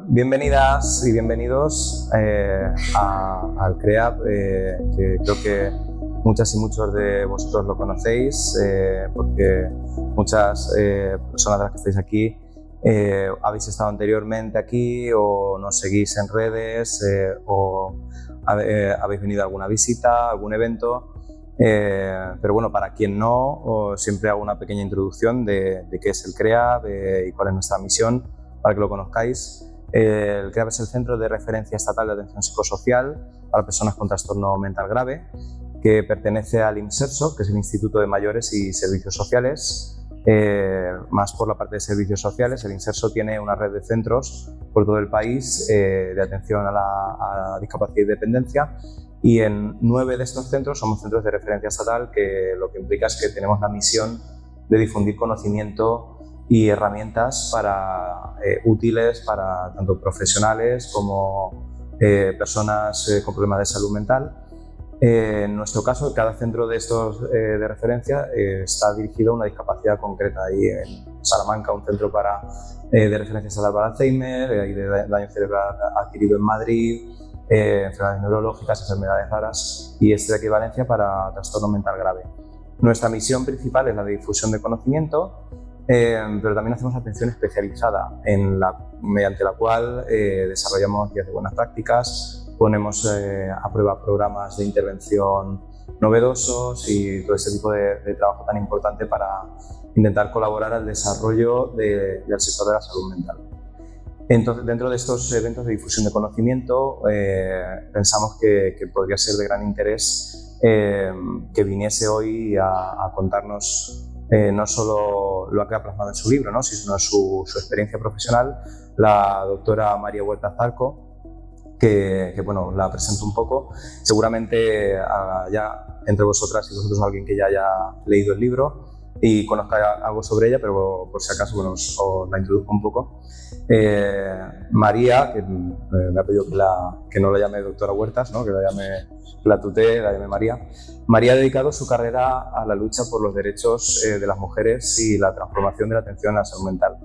Bienvenidas y bienvenidos al CREAP, que creo que muchas y muchos de vosotros lo conocéis, porque muchas personas de las que estáis aquí habéis estado anteriormente aquí o nos seguís en redes o habéis venido a alguna visita, a algún evento. Pero bueno, para quien no, siempre hago una pequeña introducción de qué es el CREAP y cuál es nuestra misión, para que lo conozcáis. El CREAP es el Centro de Referencia Estatal de Atención Psicosocial para Personas con Trastorno Mental Grave, que pertenece al INSERSO, que es el Instituto de Mayores y Servicios Sociales. Más por la parte de servicios sociales, el INSERSO tiene una red de centros por todo el país de atención a la discapacidad y dependencia, y en 9 de estos centros somos centros de referencia estatal, que lo que implica es que tenemos la misión de difundir conocimiento y herramientas útiles para tanto profesionales como personas con problemas de salud mental. En nuestro caso, cada centro de estos de referencia está dirigido a una discapacidad concreta. Hay en Salamanca un centro de referencia estatal para Alzheimer, hay de daño cerebral adquirido en Madrid, enfermedades neurológicas, enfermedades raras, y este de aquí de Valencia para trastorno mental grave. Nuestra misión principal es la de difusión de conocimiento, pero también hacemos atención especializada mediante la cual desarrollamos guías de buenas prácticas, ponemos a prueba programas de intervención novedosos y todo ese tipo de trabajo tan importante para intentar colaborar al desarrollo del sector de la salud mental. Entonces, dentro de estos eventos de difusión de conocimiento, pensamos que podría ser de gran interés que viniese hoy a contarnos no solo lo que ha plasmado en su libro, ¿no?, sino su experiencia profesional, la doctora María Huerta Zarco, que bueno, la presento un poco. Seguramente ya entre vosotras y vosotros alguien que ya haya leído el libro y conozca algo sobre ella, pero por si acaso, bueno, os la introduzco un poco. María, que me ha pedido que no la llame doctora Huertas, ¿no?, que la tutee, la llame María. María ha dedicado su carrera a la lucha por los derechos de las mujeres y la transformación de la atención a la salud mental.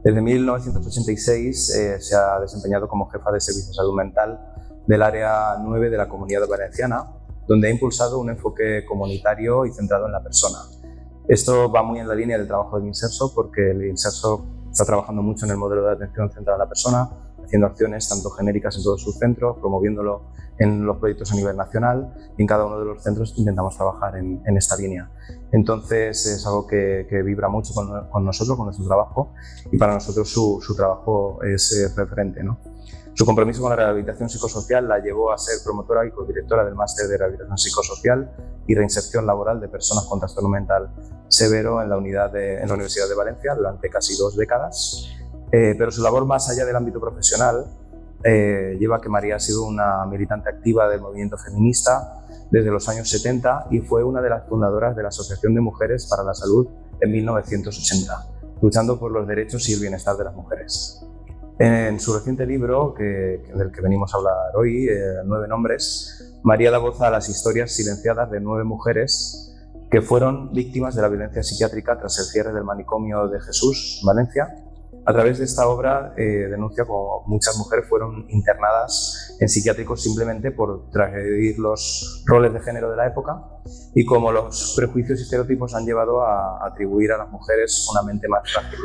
Desde 1986 se ha desempeñado como jefa de servicio de salud mental del área 9 de la Comunidad Valenciana, donde ha impulsado un enfoque comunitario y centrado en la persona. Esto va muy en la línea del trabajo del INSERSO, porque el INSERSO está trabajando mucho en el modelo de atención centrada a la persona, haciendo acciones tanto genéricas en todos sus centros, promoviéndolo en los proyectos a nivel nacional, y en cada uno de los centros intentamos trabajar en esta línea. Entonces es algo que vibra mucho con nosotros, con nuestro trabajo, y para nosotros su trabajo es referente, ¿no? Su compromiso con la rehabilitación psicosocial la llevó a ser promotora y codirectora del Máster de Rehabilitación Psicosocial y Reinserción Laboral de Personas con Trastorno Mental Severo en la Universidad de Valencia durante casi 2 décadas. Pero su labor más allá del ámbito profesional lleva a que María ha sido una militante activa del movimiento feminista desde los años 70 y fue una de las fundadoras de la Asociación de Mujeres para la Salud en 1980, luchando por los derechos y el bienestar de las mujeres. En su reciente libro, del que venimos a hablar hoy, 9 nombres, María da voz a las historias silenciadas de 9 mujeres que fueron víctimas de la violencia psiquiátrica tras el cierre del manicomio de Jesús, Valencia. A través de esta obra denuncia cómo muchas mujeres fueron internadas en psiquiátricos simplemente por transgredir los roles de género de la época, y cómo los prejuicios y estereotipos han llevado a atribuir a las mujeres una mente más frágil.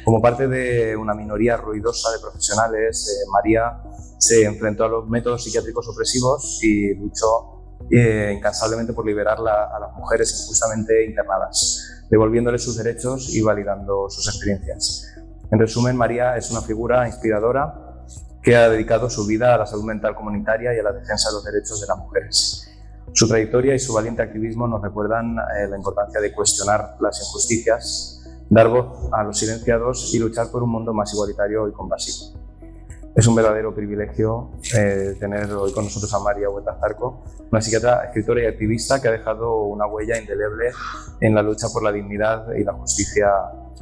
Como parte de una minoría ruidosa de profesionales, María se enfrentó a los métodos psiquiátricos opresivos y luchó incansablemente por liberar a las mujeres injustamente internadas, devolviéndoles sus derechos y validando sus experiencias. En resumen, María es una figura inspiradora que ha dedicado su vida a la salud mental comunitaria y a la defensa de los derechos de las mujeres. Su trayectoria y su valiente activismo nos recuerdan la importancia de cuestionar las injusticias, dar voz a los silenciados y luchar por un mundo más igualitario y compasivo. Es un verdadero privilegio tener hoy con nosotros a María Huerta Zarco, una psiquiatra, escritora y activista que ha dejado una huella indeleble en la lucha por la dignidad y la justicia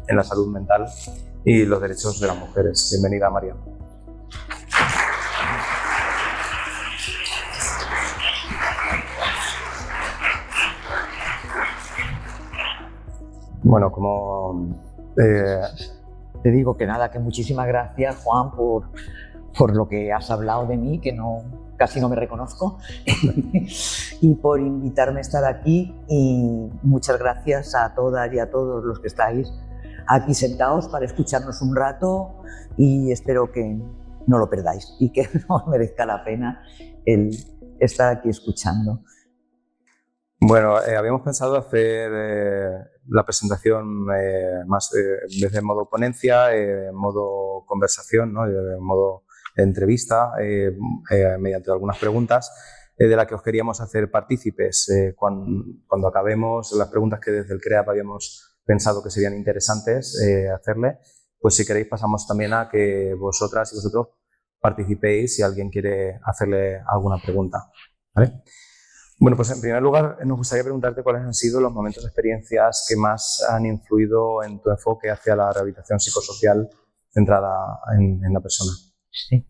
en la salud mental y los derechos de las mujeres. Bienvenida, María. Bueno, como... Te digo que nada, que muchísimas gracias, Juan, por lo que has hablado de mí, que casi no me reconozco, y por invitarme a estar aquí. Y muchas gracias a todas y a todos los que estáis aquí sentados para escucharnos un rato, y espero que no lo perdáis y que os merezca la pena el estar aquí escuchando. Bueno, habíamos pensado hacer la presentación más en vez de modo ponencia, en modo conversación, ¿no? En modo entrevista, mediante algunas preguntas de las que os queríamos hacer partícipes. Cuando acabemos las preguntas que desde el CREAP habíamos pensado que serían interesantes hacerle, pues si queréis pasamos también a que vosotras y vosotros participéis si alguien quiere hacerle alguna pregunta, ¿vale? Bueno, pues en primer lugar nos gustaría preguntarte cuáles han sido los momentos de experiencias que más han influido en tu enfoque hacia la rehabilitación psicosocial centrada en la persona. Sí.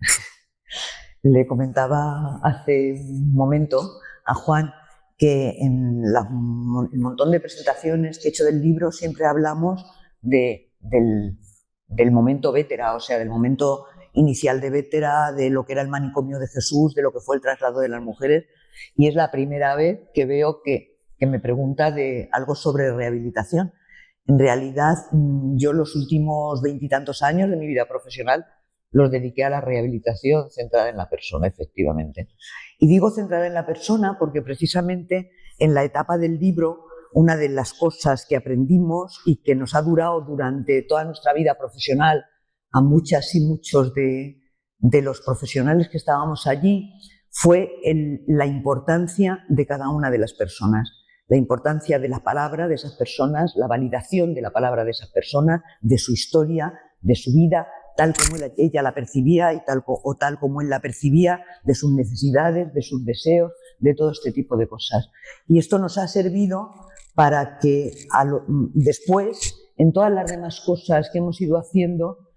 Le comentaba hace un momento a Juan que en el montón de presentaciones que he hecho del libro siempre hablamos del momento Vétera, o sea, del momento inicial de Vétera, de lo que era el manicomio de Jesús, de lo que fue el traslado de las mujeres. Y es la primera vez que veo que me pregunta de algo sobre rehabilitación. En realidad, yo los últimos 20 y tantos años de mi vida profesional los dediqué a la rehabilitación centrada en la persona, efectivamente. Y digo centrada en la persona porque precisamente en la etapa del libro, una de las cosas que aprendimos y que nos ha durado durante toda nuestra vida profesional a muchas y muchos de los profesionales que estábamos allí, fue la importancia de cada una de las personas, la importancia de la palabra de esas personas, la validación de la palabra de esas personas, de su historia, de su vida, tal como ella la percibía y tal como él la percibía, de sus necesidades, de sus deseos, de todo este tipo de cosas. Y esto nos ha servido para que después, en todas las demás cosas que hemos ido haciendo,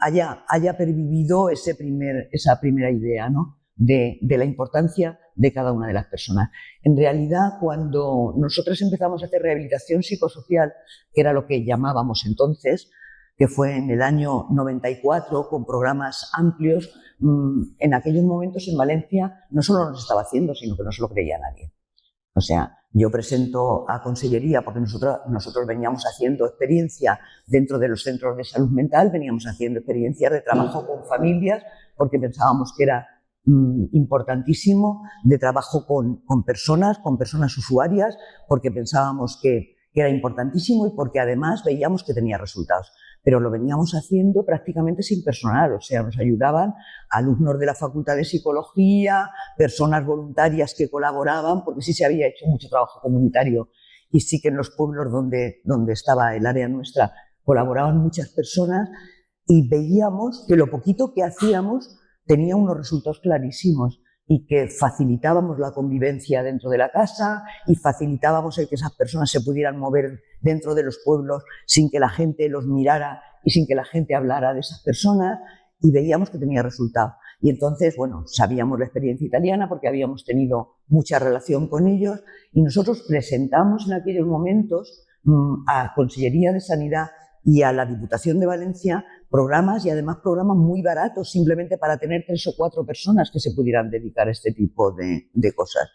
haya pervivido esa primera idea, ¿no? de la importancia de cada una de las personas. En realidad, cuando nosotros empezamos a hacer rehabilitación psicosocial, que era lo que llamábamos entonces, que fue en el año 94, con programas amplios, en aquellos momentos en Valencia no solo nos estaba haciendo, sino que no se lo creía nadie. O sea, yo presento a Consellería porque nosotros veníamos haciendo experiencia dentro de los centros de salud mental, veníamos haciendo experiencias de trabajo con familias porque pensábamos que era importantísimo, de trabajo con personas usuarias, porque pensábamos que era importantísimo y porque además veíamos que tenía resultados. Pero lo veníamos haciendo prácticamente sin personal, o sea, nos ayudaban alumnos de la Facultad de Psicología, personas voluntarias que colaboraban, porque sí se había hecho mucho trabajo comunitario y sí que en los pueblos donde estaba el área nuestra colaboraban muchas personas, y veíamos que lo poquito que hacíamos tenía unos resultados clarísimos y que facilitábamos la convivencia dentro de la casa y facilitábamos el que esas personas se pudieran mover dentro de los pueblos sin que la gente los mirara y sin que la gente hablara de esas personas, y veíamos que tenía resultado. Y entonces, bueno, sabíamos la experiencia italiana porque habíamos tenido mucha relación con ellos, y nosotros presentamos en aquellos momentos a Consellería de Sanidad y a la Diputación de Valencia programas, y además programas muy baratos, simplemente para tener 3 o 4 personas que se pudieran dedicar a este tipo de cosas.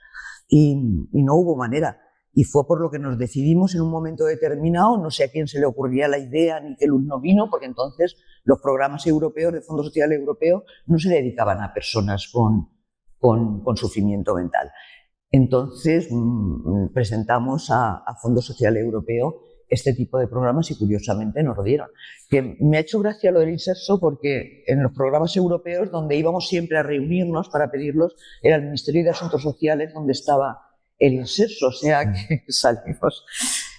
Y no hubo manera. Y fue por lo que nos decidimos en un momento determinado, no sé a quién se le ocurría la idea ni qué luz no vino, porque entonces los programas europeos, de Fondo Social Europeo, no se dedicaban a personas con sufrimiento mental. Entonces presentamos a Fondo Social Europeo este tipo de programas y curiosamente nos lo dieron. Que me ha hecho gracia lo del inserso porque en los programas europeos donde íbamos siempre a reunirnos para pedirlos era el Ministerio de Asuntos Sociales, donde estaba el inserso, o sea que salimos,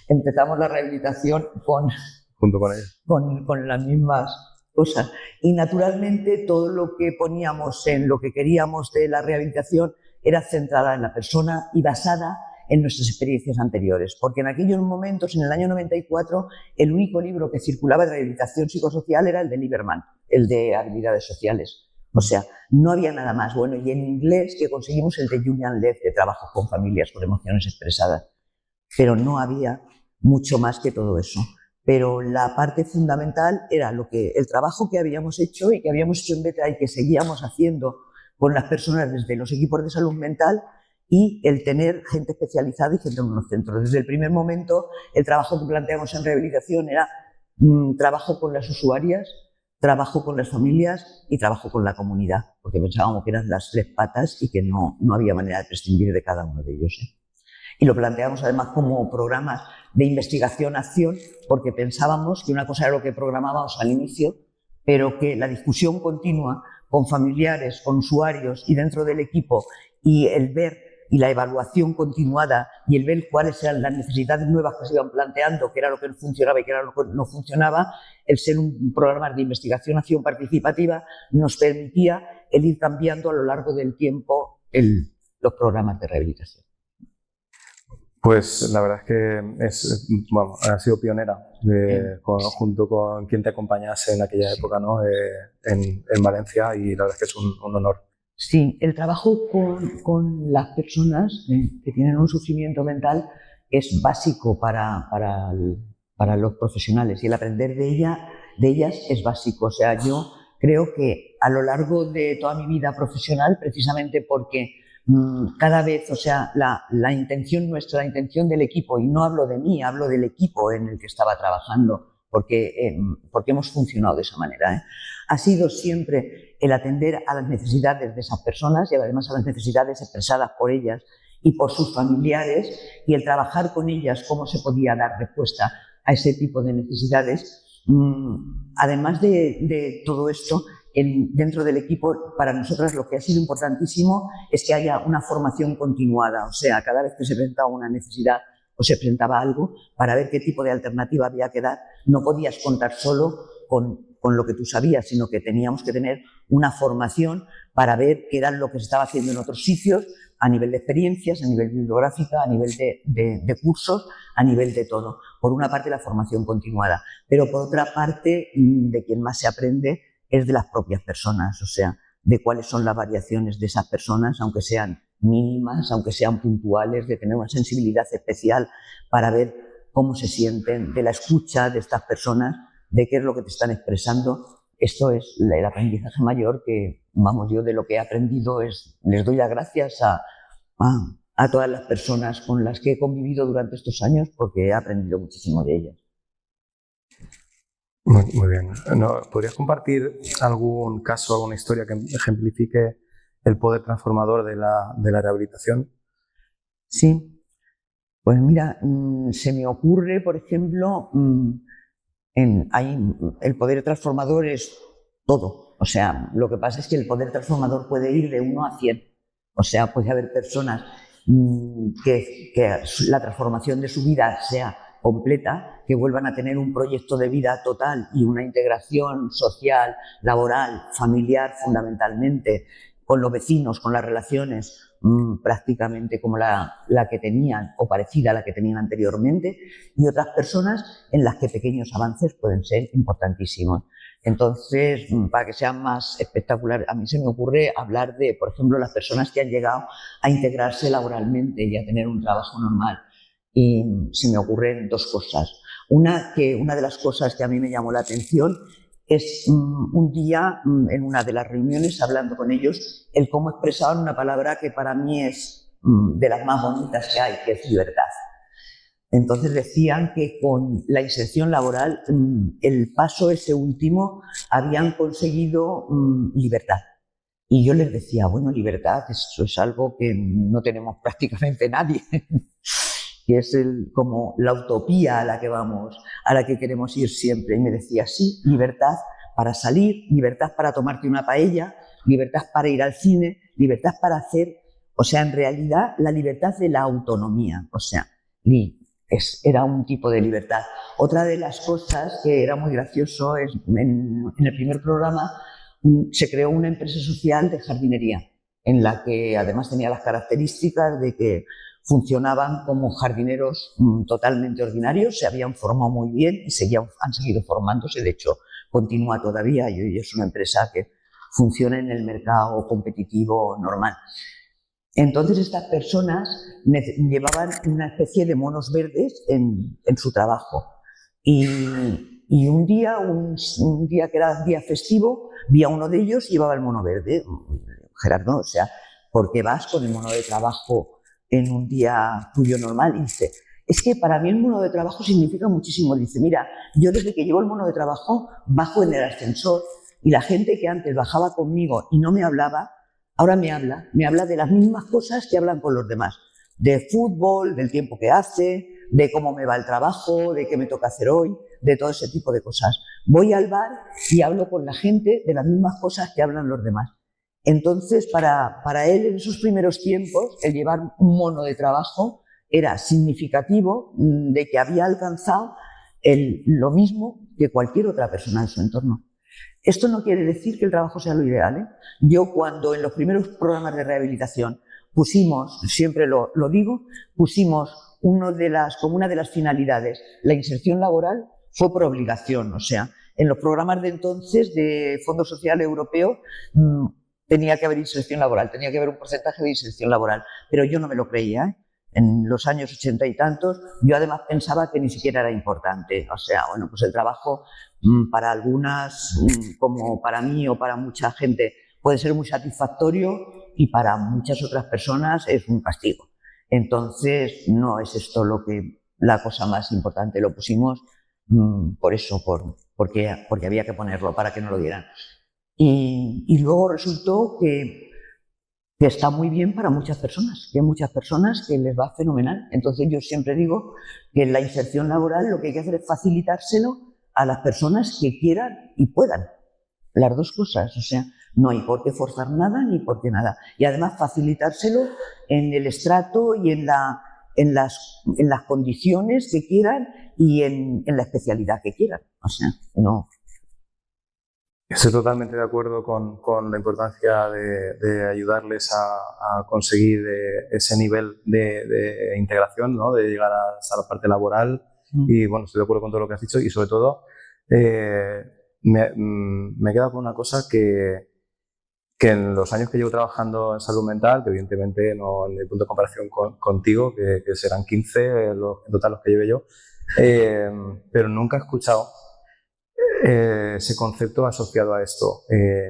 empezamos la rehabilitación junto con ellos, con las mismas cosas. Y naturalmente todo lo que poníamos en lo que queríamos de la rehabilitación era centrada en la persona y basada en nuestras experiencias anteriores, porque en aquellos momentos, en el año 94, el único libro que circulaba de rehabilitación psicosocial era el de Lieberman, el de habilidades sociales. O sea, no había nada más. Bueno, y en inglés que conseguimos el de Julian Leff, de trabajo con familias con emociones expresadas, pero no había mucho más que todo eso. Pero la parte fundamental era el trabajo que habíamos hecho y que habíamos hecho en BETA y que seguíamos haciendo con las personas desde los equipos de salud mental, y el tener gente especializada y gente en unos centros. Desde el primer momento, el trabajo que planteamos en rehabilitación era trabajo con las usuarias, trabajo con las familias y trabajo con la comunidad, porque pensábamos que eran las 3 patas y que no había manera de prescindir de cada uno de ellos. Y lo planteamos además como programas de investigación-acción, porque pensábamos que una cosa era lo que programábamos al inicio, pero que la discusión continua con familiares, con usuarios y dentro del equipo, y el ver y la evaluación continuada y el ver cuáles eran las necesidades nuevas que se iban planteando, qué era lo que funcionaba y qué era lo que no funcionaba, el ser un programa de investigación-acción participativa nos permitía el ir cambiando a lo largo del tiempo los programas de rehabilitación. Pues la verdad es que ha sido pionera junto con quien te acompañase en aquella época, ¿no? En Valencia, y la verdad es que es un honor. Sí, el trabajo con las personas que tienen un sufrimiento mental es básico para los profesionales, y el aprender de ellas es básico. O sea, yo creo que a lo largo de toda mi vida profesional, precisamente porque cada vez, o sea, la intención nuestra, la intención del equipo, y no hablo de mí, hablo del equipo en el que estaba trabajando, porque hemos funcionado de esa manera, ha sido siempre el atender a las necesidades de esas personas y además a las necesidades expresadas por ellas y por sus familiares, y el trabajar con ellas cómo se podía dar respuesta a ese tipo de necesidades. Además de todo esto, dentro del equipo, para nosotras lo que ha sido importantísimo es que haya una formación continuada. O sea, cada vez que se presentaba una necesidad o se presentaba algo, para ver qué tipo de alternativa había que dar, no podías contar solo con lo que tú sabías, sino que teníamos que tener una formación para ver qué era lo que se estaba haciendo en otros sitios, a nivel de experiencias, a nivel bibliográfica, a nivel de cursos, a nivel de todo. Por una parte, la formación continuada, pero por otra parte, de quien más se aprende es de las propias personas, o sea, de cuáles son las variaciones de esas personas, aunque sean mínimas, aunque sean puntuales, de tener una sensibilidad especial para ver cómo se sienten, de la escucha de estas personas, de qué es lo que te están expresando. Esto es el aprendizaje mayor que, yo de lo que he aprendido les doy las gracias a todas las personas con las que he convivido durante estos años, porque he aprendido muchísimo de ellas. Muy bien. ¿Podrías compartir algún caso, alguna historia que ejemplifique el poder transformador de la rehabilitación? Sí. Pues mira, se me ocurre, por ejemplo, el poder transformador es todo. O sea, lo que pasa es que el poder transformador puede ir de 1 a 100. O sea, puede haber personas que la transformación de su vida sea completa, que vuelvan a tener un proyecto de vida total y una integración social, laboral, familiar fundamentalmente, con los vecinos, con las relaciones prácticamente como la que tenían o parecida a la que tenían anteriormente, y otras personas en las que pequeños avances pueden ser importantísimos. Entonces, para que sea más espectacular, a mí se me ocurre hablar de, por ejemplo, las personas que han llegado a integrarse laboralmente y a tener un trabajo normal. Y se me ocurren 2 cosas. Una de las cosas que a mí me llamó la atención es un día, en una de las reuniones, hablando con ellos, el cómo expresaban una palabra que para mí es de las más bonitas que hay, que es libertad. Entonces decían que con la inserción laboral, el paso ese último, habían conseguido libertad. Y yo les decía, bueno, libertad, eso es algo que no tenemos prácticamente nadie, que es como la utopía a la que vamos, a la que queremos ir siempre. Y me decía, sí, libertad para salir, libertad para tomarte una paella, libertad para ir al cine, libertad para hacer, o sea, en realidad la libertad de la autonomía, o sea, era un tipo de libertad. Otra de las cosas que era muy gracioso es, en el primer programa se creó una empresa social de jardinería, en la que además tenía las características de que funcionaban como jardineros totalmente ordinarios, se habían formado muy bien y han seguido formándose, de hecho continúa todavía, y hoy es una empresa que funciona en el mercado competitivo normal. Entonces estas personas llevaban una especie de monos verdes en su trabajo. Y un día que era día festivo, vi a uno de ellos y llevaba el mono verde. Gerardo, o sea, ¿por qué vas con el mono de trabajo en un día tuyo normal? Y dice, es que para mí el mono de trabajo significa muchísimo. Dice, mira, yo desde que llevo el mono de trabajo bajo en el ascensor y la gente que antes bajaba conmigo y no me hablaba, ahora me habla de las mismas cosas que hablan con los demás. De fútbol, del tiempo que hace, de cómo me va el trabajo, de qué me toca hacer hoy, de todo ese tipo de cosas. Voy al bar y hablo con la gente de las mismas cosas que hablan los demás. Entonces, para él, en esos primeros tiempos, el llevar un mono de trabajo era significativo de que había alcanzado lo mismo que cualquier otra persona en su entorno. Esto no quiere decir que el trabajo sea lo ideal, ¿eh? Yo cuando en los primeros programas de rehabilitación pusimos, siempre lo digo, pusimos como una de las finalidades, la inserción laboral, fue por obligación. O sea, en los programas de entonces de Fondo Social Europeo tenía que haber inserción laboral, tenía que haber un porcentaje de inserción laboral, pero yo no me lo creía, ¿eh? En los años 80 y tantos, yo además pensaba que ni siquiera era importante. O sea, bueno, pues el trabajo para algunas, como para mí o para mucha gente, puede ser muy satisfactorio y para muchas otras personas es un castigo. Entonces, no es esto la cosa más importante. Lo pusimos por eso, porque había que ponerlo para que no lo dieran. Y luego resultó que está muy bien para muchas personas, que hay muchas personas que les va fenomenal. Entonces yo siempre digo que en la inserción laboral lo que hay que hacer es facilitárselo a las personas que quieran y puedan. Las dos cosas, o sea, no hay por qué forzar nada ni por qué nada. Y además facilitárselo en el estrato y en las condiciones que quieran y en la especialidad que quieran. O sea, no. Estoy totalmente de acuerdo con la importancia de ayudarles a conseguir ese nivel de integración, ¿no? De llegar hasta la parte laboral. Y bueno, estoy de acuerdo con todo lo que has dicho y sobre todo me he quedado con una cosa que en los años que llevo trabajando en salud mental, que evidentemente no en el punto de comparación contigo, que serán 15 en total los que lleve yo, pero nunca he escuchado ese concepto asociado a esto,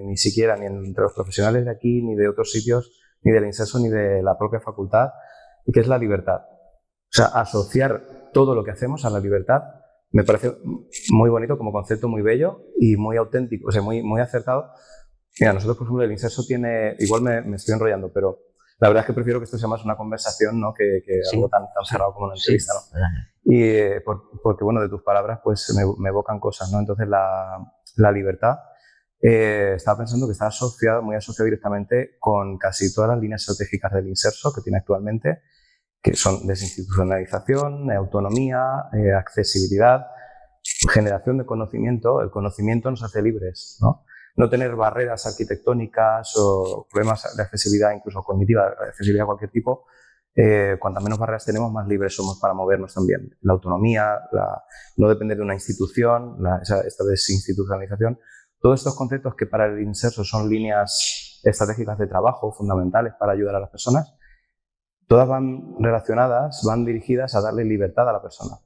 ni siquiera ni entre los profesionales de aquí, ni de otros sitios, ni del Inserso, ni de la propia facultad, que es la libertad. O sea, asociar todo lo que hacemos a la libertad me parece muy bonito como concepto, muy bello y muy auténtico, o sea, muy acertado. Mira, nosotros, por ejemplo, el Inserso tiene, igual me estoy enrollando, pero la verdad es que prefiero que esto sea más una conversación, ¿no? que sí, algo tan cerrado como una entrevista, ¿no? Y porque, bueno, de tus palabras pues me evocan cosas, ¿no? Entonces la libertad, estaba pensando que está muy asociado directamente con casi todas las líneas estratégicas del Inserso que tiene actualmente, que son desinstitucionalización, autonomía, accesibilidad, generación de conocimiento. El conocimiento nos hace libres, ¿no? No tener barreras arquitectónicas o problemas de accesibilidad, incluso cognitiva, de accesibilidad de cualquier tipo. Cuantas menos barreras tenemos, más libres somos para movernos también. La autonomía, no depender de una institución, esta desinstitucionalización. Todos estos conceptos que para el Inserso son líneas estratégicas de trabajo fundamentales para ayudar a las personas, todas van relacionadas, van dirigidas a darle libertad a la persona.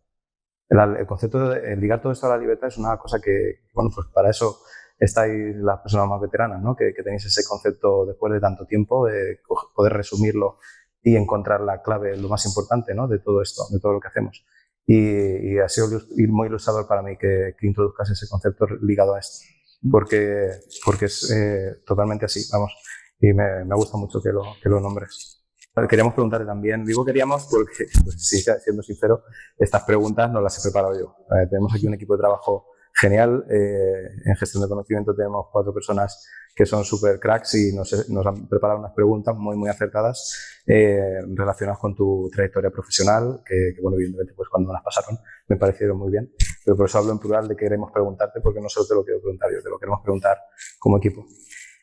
El concepto de ligar todo esto a la libertad es una cosa que, bueno, pues para eso estáis las personas más veteranas, ¿no? Que tenéis ese concepto después de tanto tiempo, de poder resumirlo y encontrar la clave, lo más importante, ¿no? De todo esto, de todo lo que hacemos. Y ha sido muy ilustrador para mí que introduzcas ese concepto ligado a esto, porque es totalmente así, vamos, y me gusta mucho que lo nombres. Queríamos preguntarte también, digo queríamos porque, pues, sí, siendo sincero, estas preguntas no las he preparado yo. Tenemos aquí un equipo de trabajo genial. En gestión de conocimiento tenemos 4 personas que son súper cracks y nos han preparado unas preguntas muy acertadas relacionadas con tu trayectoria profesional, que bueno, evidentemente pues cuando las pasaron me parecieron muy bien, pero por eso hablo en plural de que queremos preguntarte, porque no solo te lo quiero preguntar yo, te lo queremos preguntar como equipo.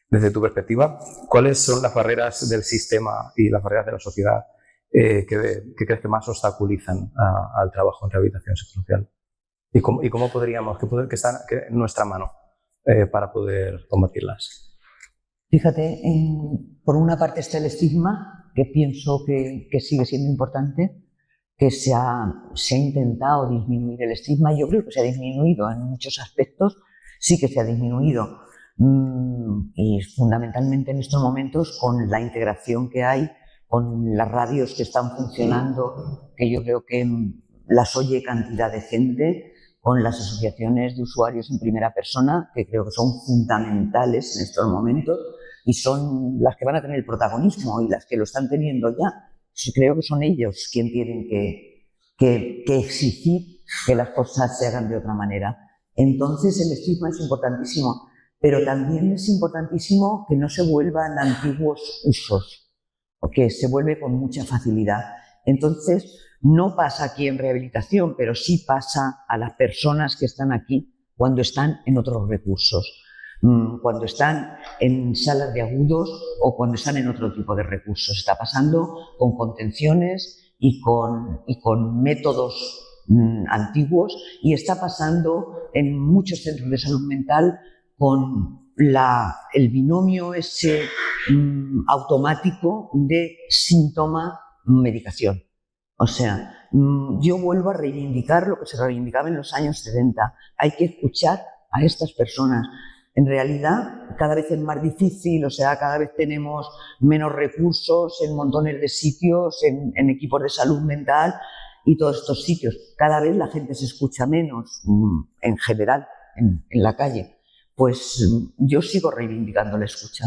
Desde tu perspectiva, ¿cuáles son las barreras del sistema y las barreras de la sociedad que crees que más obstaculizan al trabajo en rehabilitación psicosocial? ¿Y cómo podríamos, que están en nuestra mano para poder combatirlas? Fíjate, por una parte está el estigma que pienso que sigue siendo importante, que se ha intentado disminuir el estigma. Yo creo que se ha disminuido en muchos aspectos, sí que se ha disminuido, y fundamentalmente en estos momentos con la integración que hay, con las radios que están funcionando, que yo creo que las oye cantidad de gente, con las asociaciones de usuarios en primera persona, que creo que son fundamentales en estos momentos y son las que van a tener el protagonismo y las que lo están teniendo ya. Creo que son ellos quienes tienen que exigir que las cosas se hagan de otra manera. Entonces el estigma es importantísimo, pero también es importantísimo que no se vuelvan antiguos usos, o que se vuelve con mucha facilidad. Entonces no pasa aquí en rehabilitación, pero sí pasa a las personas que están aquí cuando están en otros recursos, cuando están en salas de agudos o cuando están en otro tipo de recursos. Está pasando con contenciones y con métodos antiguos, y está pasando en muchos centros de salud mental con el binomio ese automático de síntoma-medicación. O sea, yo vuelvo a reivindicar lo que se reivindicaba en los años 70. Hay que escuchar a estas personas. En realidad, cada vez es más difícil, o sea, cada vez tenemos menos recursos en montones de sitios, en equipos de salud mental y todos estos sitios. Cada vez la gente se escucha menos, en general, en la calle. Pues yo sigo reivindicando la escucha.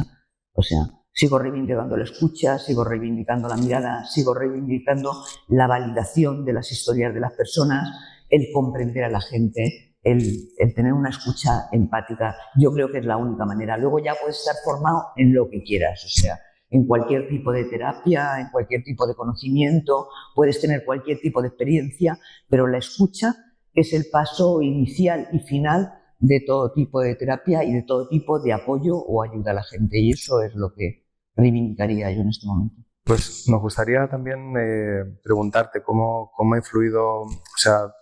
O sea, sigo reivindicando la escucha, sigo reivindicando la mirada, sigo reivindicando la validación de las historias de las personas, el comprender a la gente, el tener una escucha empática. Yo creo que es la única manera. Luego ya puedes estar formado en lo que quieras, o sea, en cualquier tipo de terapia, en cualquier tipo de conocimiento, puedes tener cualquier tipo de experiencia, pero la escucha es el paso inicial y final de todo tipo de terapia y de todo tipo de apoyo o ayuda a la gente, y eso es lo que reivindicaría yo en este momento. Pues nos gustaría también preguntarte cómo ha influido, o sea,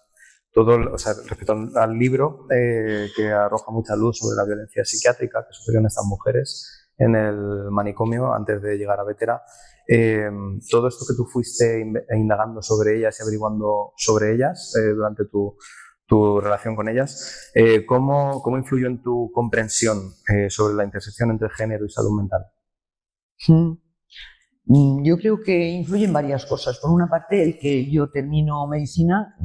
respecto al libro que arroja mucha luz sobre la violencia psiquiátrica que sufrieron estas mujeres en el manicomio antes de llegar a Vétera. Todo esto que tú fuiste indagando sobre ellas y averiguando sobre ellas durante tu relación con ellas, ¿cómo influyó en tu comprensión sobre la intersección entre género y salud mental? Yo creo que influyen varias cosas. Por una parte, el que yo termino medicina,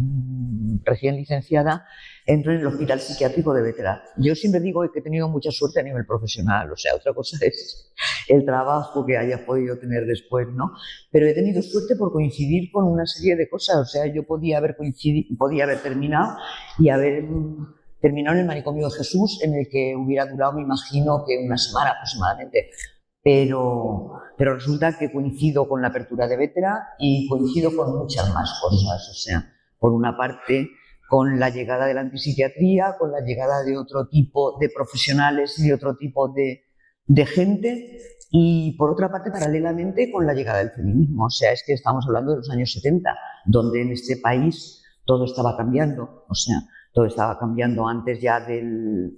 recién licenciada, entro en el Hospital Psiquiátrico de Vétera. Yo siempre digo que he tenido mucha suerte a nivel profesional, o sea, otra cosa es el trabajo que haya podido tener después, ¿no? Pero he tenido suerte por coincidir con una serie de cosas, o sea, yo podía haber terminado y haber terminado en el manicomio de Jesús, en el que hubiera durado, me imagino, que una semana aproximadamente. Pero resulta que coincido con la apertura de Vétera y coincido con muchas más cosas. O sea, por una parte, con la llegada de la antipsiquiatría, con la llegada de otro tipo de profesionales y de otro tipo de gente, y por otra parte, paralelamente, con la llegada del feminismo. O sea, es que estamos hablando de los años 70, donde en este país todo estaba cambiando. O sea, todo estaba cambiando antes ya del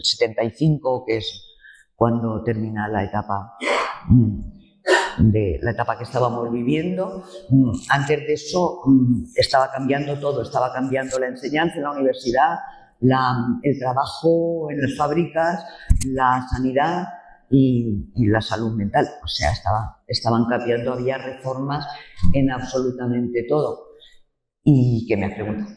75, que es cuando termina la etapa que estábamos viviendo. Antes de eso estaba cambiando todo, estaba cambiando la enseñanza en la universidad, el trabajo en las fábricas, la sanidad y la salud mental. O sea, estaban cambiando, había reformas en absolutamente todo. ¿Y qué me has preguntado?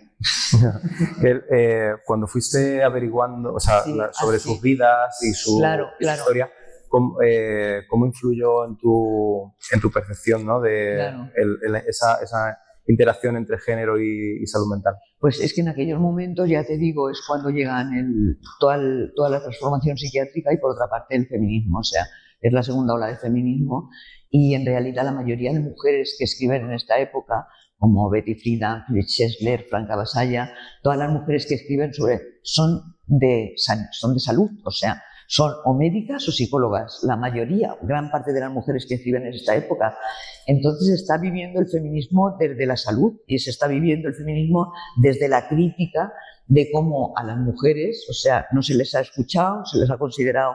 Cuando fuiste averiguando, o sea, sobre sus vidas y su historia, ¿cómo influyó en tu percepción, ¿no? De esa interacción entre género y salud mental? Pues es que en aquellos momentos, ya te digo, es cuando llegan toda la transformación psiquiátrica y por otra parte el feminismo. O sea, es la segunda ola del feminismo, y en realidad la mayoría de mujeres que escriben en esta época, como Betty Friedan, Judith Chesler, Franca Basaya, todas las mujeres que escriben son de salud, o sea, son o médicas o psicólogas. La mayoría, gran parte de las mujeres que escriben en esta época. Entonces se está viviendo el feminismo desde la salud y se está viviendo el feminismo desde la crítica de cómo a las mujeres, o sea, no se les ha escuchado, se les ha considerado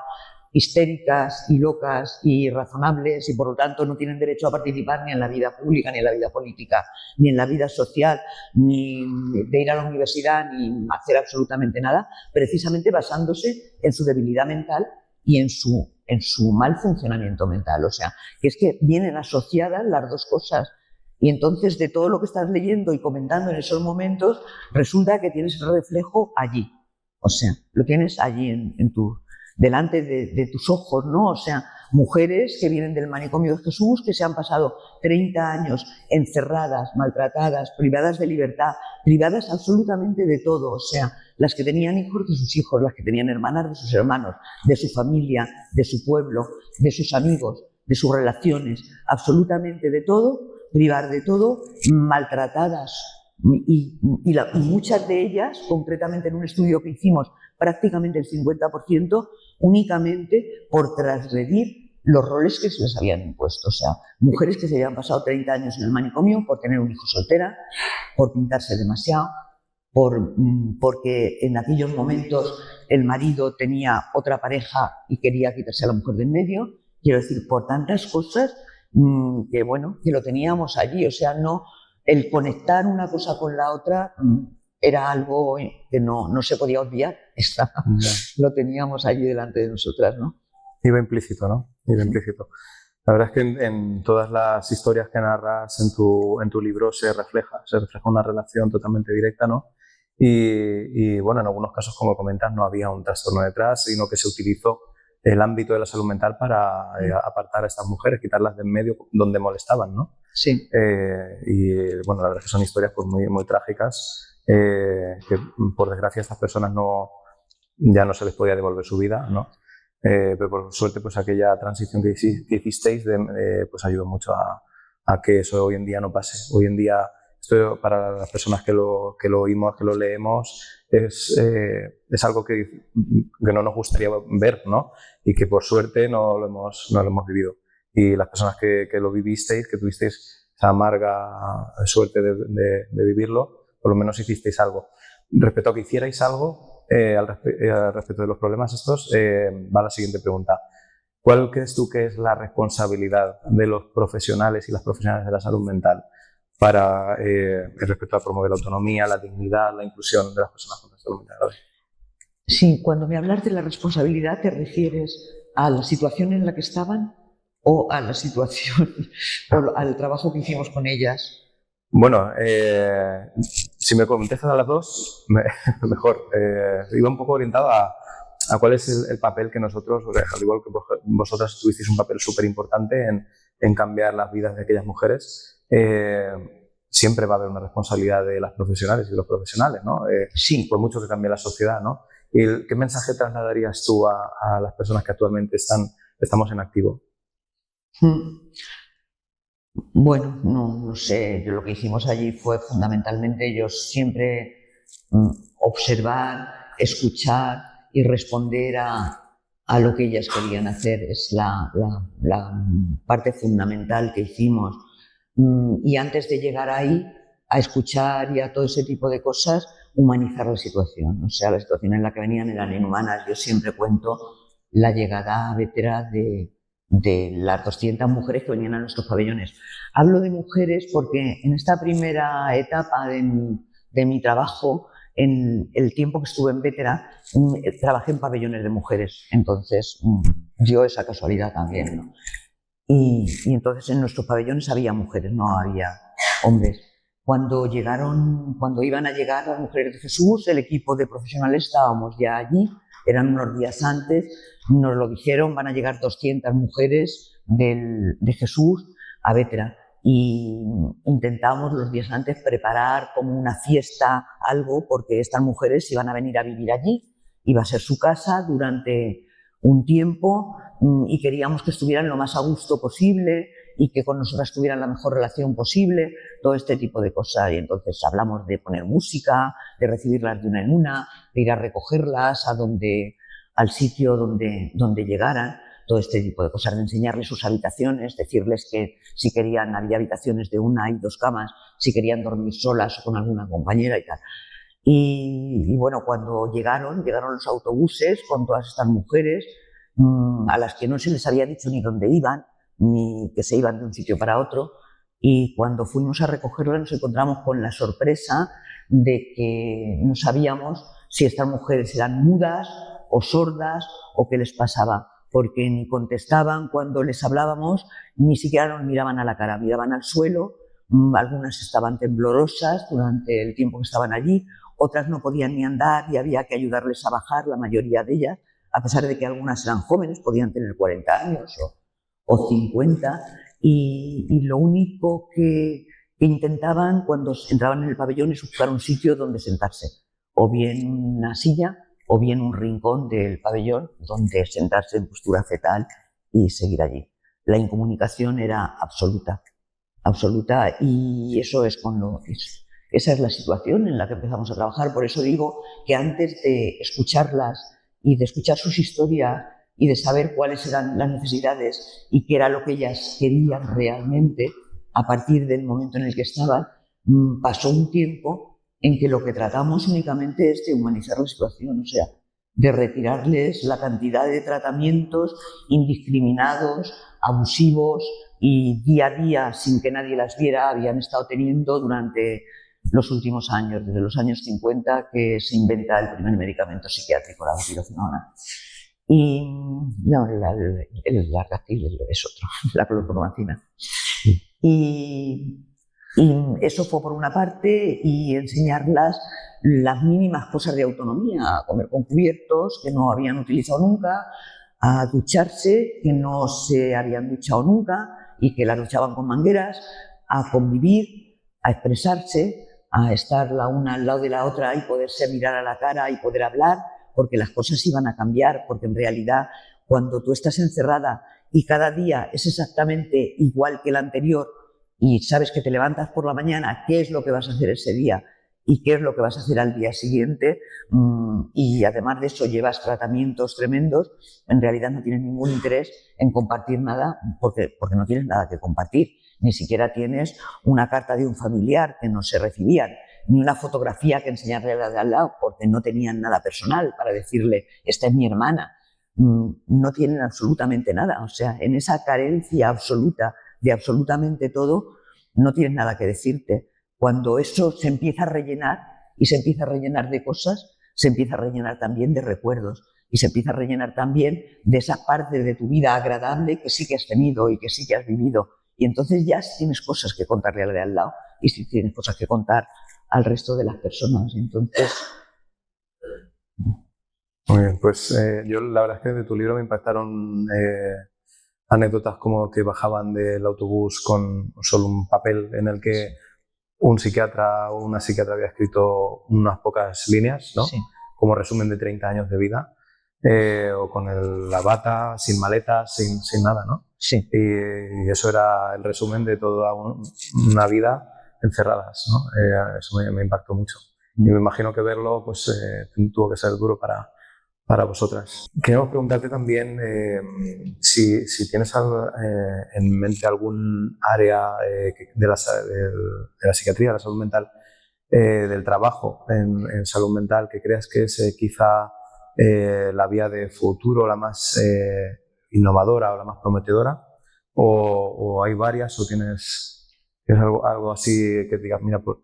histéricas y locas y irrazonables y por lo tanto no tienen derecho a participar ni en la vida pública, ni en la vida política, ni en la vida social, ni de ir a la universidad, ni hacer absolutamente nada, precisamente basándose en su debilidad mental y en su mal funcionamiento mental. O sea, que es que vienen asociadas las dos cosas. Y entonces de todo lo que estás leyendo y comentando en esos momentos, resulta que tienes el reflejo allí. O sea, lo tienes allí delante de tus ojos, ¿no? O sea, mujeres que vienen del manicomio de Jesús, que se han pasado 30 años encerradas, maltratadas, privadas de libertad, privadas absolutamente de todo. O sea, las que tenían hijos de sus hijos, las que tenían hermanas de sus hermanos, de su familia, de su pueblo, de sus amigos, de sus relaciones, absolutamente de todo, privar de todo, maltratadas. Y muchas de ellas, concretamente en un estudio que hicimos, prácticamente el 50%, únicamente por transgredir los roles que se les habían impuesto. O sea, mujeres que se habían pasado 30 años en el manicomio por tener un hijo soltera, por pintarse demasiado, porque en aquellos momentos el marido tenía otra pareja y quería quitarse a la mujer de en medio. Quiero decir, por tantas cosas que, bueno, que lo teníamos allí. O sea, no, el conectar una cosa con la otra era algo que no se podía obviar. Lo teníamos allí delante de nosotras, ¿no? Iba implícito, ¿no? Iba implícito. La verdad es que en todas las historias que narras en tu libro se refleja una relación totalmente directa, ¿no? Y bueno, en algunos casos, como comentas, no había un trastorno detrás, sino que se utilizó el ámbito de la salud mental para apartar a estas mujeres, quitarlas de en medio donde molestaban, ¿no? Sí. Y bueno, la verdad es que son historias pues, muy, muy trágicas, que por desgracia a estas personas ya no se les podía devolver su vida, ¿no? Pero por suerte pues aquella transición que hicisteis pues ayudó mucho a que eso hoy en día no pase. Hoy en día, esto para las personas que lo oímos, que lo leemos, es algo que no nos gustaría ver, ¿no? Y que por suerte no lo hemos vivido. Y las personas que lo vivisteis, que tuvisteis esa amarga suerte de vivirlo, por lo menos hicisteis algo. Respecto a que hicierais algo, al respecto de los problemas estos, va la siguiente pregunta. ¿Cuál crees tú que es la responsabilidad de los profesionales y las profesionales de la salud mental para respecto a promover la autonomía, la dignidad, la inclusión de las personas con trastorno mental grave? Sí, cuando me hablas de la responsabilidad, ¿te refieres a la situación en la que estaban o a la situación o al trabajo que hicimos con ellas? Bueno, si me contestas a las dos, mejor. Iba un poco orientado a cuál es el papel que nosotros, al igual que vosotras tuvisteis un papel súper importante en cambiar las vidas de aquellas mujeres, siempre va a haber una responsabilidad de las profesionales y de los profesionales, ¿no? Sí. Por mucho que cambie la sociedad, ¿no? ¿Y qué mensaje trasladarías tú a las personas que actualmente estamos en activo? Bueno, no sé, lo que hicimos allí fue fundamentalmente ellos siempre observar, escuchar y responder a lo que ellas querían hacer. Es la parte fundamental que hicimos. Y antes de llegar ahí, a escuchar y a todo ese tipo de cosas, humanizar la situación. O sea, la situación en la que venían eran inhumanas. Yo siempre cuento la llegada a Vétera de las 200 mujeres que venían a nuestros pabellones. Hablo de mujeres porque en esta primera etapa de mi trabajo, en el tiempo que estuve en Vétera, trabajé en pabellones de mujeres. Entonces, dio esa casualidad también, ¿no? Y entonces en nuestros pabellones había mujeres, no había hombres. Cuando iban a llegar las mujeres de Jesús, el equipo de profesionales estábamos ya allí. Eran unos días antes, nos lo dijeron, van a llegar 200 mujeres de Jesús a Vétera. Y intentamos los días antes preparar como una fiesta, algo, porque estas mujeres iban a venir a vivir allí. Iba a ser su casa durante un tiempo y queríamos que estuvieran lo más a gusto posible y que con nosotras tuvieran la mejor relación posible, todo este tipo de cosas. Y entonces hablamos de poner música, de recibirlas de una en una, de ir a recogerlas al sitio donde llegaran, todo este tipo de cosas, de enseñarles sus habitaciones, decirles que si querían había habitaciones de 1 y 2 camas, si querían dormir solas o con alguna compañera y tal. Y bueno, cuando llegaron los autobuses con todas estas mujeres a las que no se les había dicho ni dónde iban, ni que se iban de un sitio para otro. Y cuando fuimos a recogerlas nos encontramos con la sorpresa de que no sabíamos si estas mujeres eran mudas o sordas o qué les pasaba, porque ni contestaban cuando les hablábamos, ni siquiera nos miraban a la cara, miraban al suelo. Algunas estaban temblorosas durante el tiempo que estaban allí, otras no podían ni andar y había que ayudarles a bajar, la mayoría de ellas, a pesar de que algunas eran jóvenes, podían tener 40 años o 50, y lo único que intentaban cuando entraban en el pabellón es buscar un sitio donde sentarse, o bien una silla o bien un rincón del pabellón donde sentarse en postura fetal y seguir allí. La incomunicación era absoluta, absoluta, y eso es esa es la situación en la que empezamos a trabajar. Por eso digo que antes de escucharlas y de escuchar sus historias y de saber cuáles eran las necesidades y qué era lo que ellas querían realmente, a partir del momento en el que estaban, pasó un tiempo en que lo que tratamos únicamente es de humanizar la situación, o sea, de retirarles la cantidad de tratamientos indiscriminados, abusivos y día a día, sin que nadie las viera, habían estado teniendo durante los últimos años, desde los años 50, que se inventa el primer medicamento psiquiátrico, la dopirofenona. Y no, el largacil es otro, la clorpromazina. Y eso fue por una parte, y enseñarlas las mínimas cosas de autonomía, a comer con cubiertos que no habían utilizado nunca, a ducharse que no se habían duchado nunca y que la duchaban con mangueras, a convivir, a expresarse, a estar la una al lado de la otra y poderse mirar a la cara y poder hablar, porque las cosas iban a cambiar, porque en realidad cuando tú estás encerrada y cada día es exactamente igual que el anterior y sabes que te levantas por la mañana, qué es lo que vas a hacer ese día y qué es lo que vas a hacer al día siguiente, y además de eso llevas tratamientos tremendos, en realidad no tienes ningún interés en compartir nada porque no tienes nada que compartir. Ni siquiera tienes una carta de un familiar que no se recibían, ni una fotografía que enseñarle a la de al lado porque no tenían nada personal para decirle, esta es mi hermana. No tienen absolutamente nada, o sea, en esa carencia absoluta de absolutamente todo, no tienes nada que decirte. Cuando eso se empieza a rellenar, y se empieza a rellenar de cosas, se empieza a rellenar también de recuerdos, y se empieza a rellenar también de esa parte de tu vida agradable que sí que has tenido y que sí que has vivido. Y entonces ya tienes cosas que contarle al de al lado, y sí tienes cosas que contar al resto de las personas. Entonces... Muy bien, pues yo la verdad es que de tu libro me impactaron anécdotas como que bajaban del autobús con solo un papel en el que un psiquiatra o una psiquiatra había escrito unas pocas líneas, ¿no? Sí. Como resumen de 30 años de vida, o con la bata, sin maletas, sin nada, ¿no? Sí. Y eso era el resumen de toda una vida encerradas, ¿no? Eso me impactó mucho. Y me imagino que verlo pues, tuvo que ser duro para vosotras. Queremos preguntarte también si tienes en mente algún área de la psiquiatría, de la salud mental, del trabajo en salud mental, que creas que es quizá la vía de futuro, la más innovadora o la más prometedora, o hay varias, o tienes algo así que digas, mira, pues,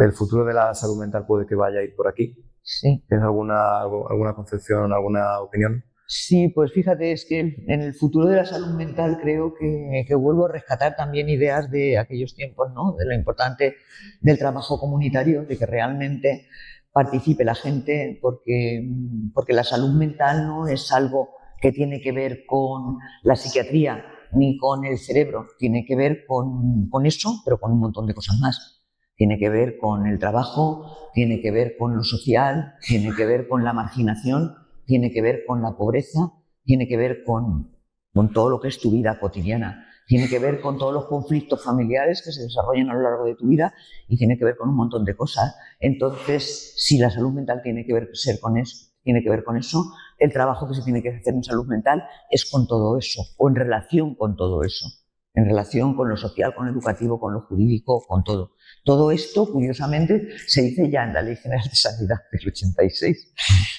el futuro de la salud mental puede que vaya a ir por aquí. Sí. ¿Tienes alguna concepción, alguna opinión? Sí, pues fíjate, es que en el futuro de la salud mental creo que vuelvo a rescatar también ideas de aquellos tiempos, ¿no? De lo importante del trabajo comunitario, de que realmente participe la gente, porque la salud mental no es algo que tiene que ver con la psiquiatría ni con el cerebro, tiene que ver con eso, pero con un montón de cosas más. Tiene que ver con el trabajo, tiene que ver con lo social, tiene que ver con la marginación, tiene que ver con la pobreza, tiene que ver con todo lo que es tu vida cotidiana, tiene que ver con todos los conflictos familiares que se desarrollan a lo largo de tu vida y tiene que ver con un montón de cosas. Entonces, si la salud mental tiene que ver con eso, el trabajo que se tiene que hacer en salud mental es con todo eso, o en relación con todo eso, en relación con lo social, con lo educativo, con lo jurídico, con todo. Todo esto, curiosamente, se dice ya en la Ley General de Sanidad del 86.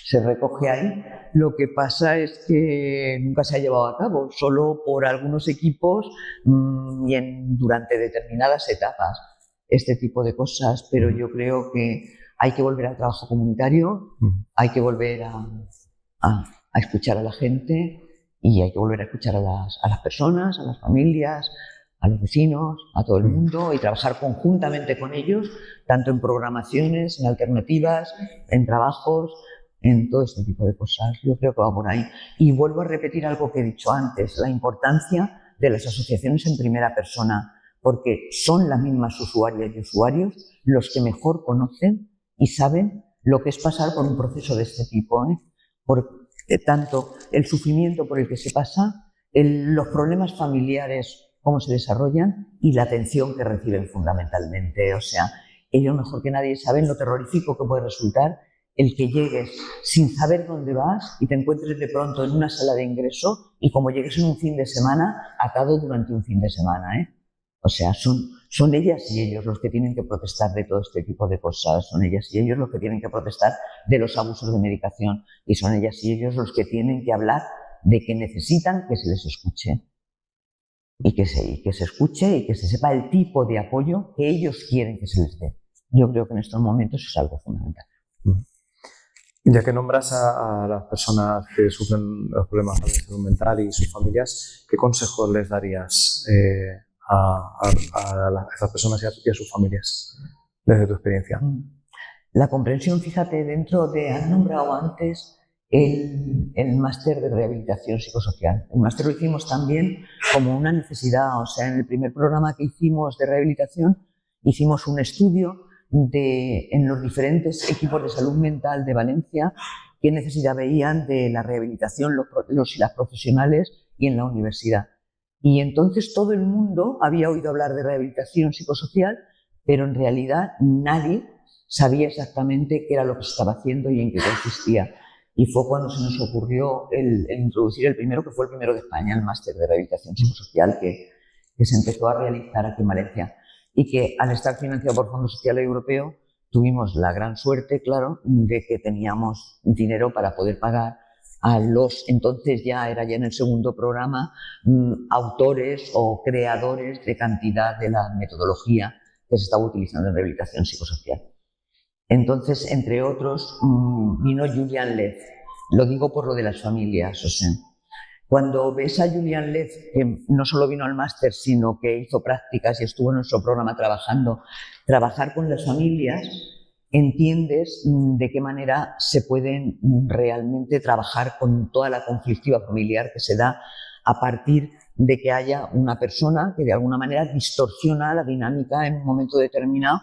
Se recoge ahí. Lo que pasa es que nunca se ha llevado a cabo, solo por algunos equipos y durante determinadas etapas, este tipo de cosas. Pero yo creo que hay que volver al trabajo comunitario, hay que volver a escuchar a la gente y hay que volver a escuchar a las personas, a las familias, a los vecinos, a todo el mundo, y trabajar conjuntamente con ellos, tanto en programaciones, en alternativas, en trabajos, en todo este tipo de cosas. Yo creo que va por ahí. Y vuelvo a repetir algo que he dicho antes, la importancia de las asociaciones en primera persona, porque son las mismas usuarias y usuarios los que mejor conocen y saben lo que es pasar por un proceso de este tipo, porque tanto el sufrimiento por el que se pasa, los problemas familiares, cómo se desarrollan y la atención que reciben fundamentalmente. O sea, ellos mejor que nadie saben lo terrorífico que puede resultar el que llegues sin saber dónde vas y te encuentres de pronto en una sala de ingreso y como llegues en un fin de semana, atado durante un fin de semana, O sea, son ellas y ellos los que tienen que protestar de todo este tipo de cosas, son ellas y ellos los que tienen que protestar de los abusos de medicación y son ellas y ellos los que tienen que hablar de que necesitan que se les escuche. Y que se escuche y que se sepa el tipo de apoyo que ellos quieren que se les dé. Yo creo que en estos momentos es algo fundamental. Ya que nombras a las personas que sufren los problemas de salud mental y sus familias, ¿qué consejos les darías a esas personas y a sus familias desde tu experiencia? La comprensión, fíjate, has nombrado antes el máster de rehabilitación psicosocial. El máster lo hicimos también como una necesidad. O sea, en el primer programa que hicimos de rehabilitación hicimos un estudio en los diferentes equipos de salud mental de Valencia qué necesidad veían de la rehabilitación los y las profesionales y en la universidad. Y entonces todo el mundo había oído hablar de rehabilitación psicosocial, pero en realidad nadie sabía exactamente qué era lo que se estaba haciendo y en qué consistía. Y fue cuando se nos ocurrió el introducir el primero, que fue el primero de España, el máster de rehabilitación psicosocial que se empezó a realizar aquí en Valencia. Y que al estar financiado por Fondo Social Europeo tuvimos la gran suerte, claro, de que teníamos dinero para poder pagar a entonces ya en el segundo programa, autores o creadores de cantidad de la metodología que se estaba utilizando en rehabilitación psicosocial. Entonces, entre otros, vino Julian Lev. Lo digo por lo de las familias, o sea, cuando ves a Julian Lev, que no solo vino al máster, sino que hizo prácticas y estuvo en nuestro programa trabajar con las familias, entiendes de qué manera se pueden realmente trabajar con toda la conflictiva familiar que se da a partir de que haya una persona que de alguna manera distorsiona la dinámica en un momento determinado,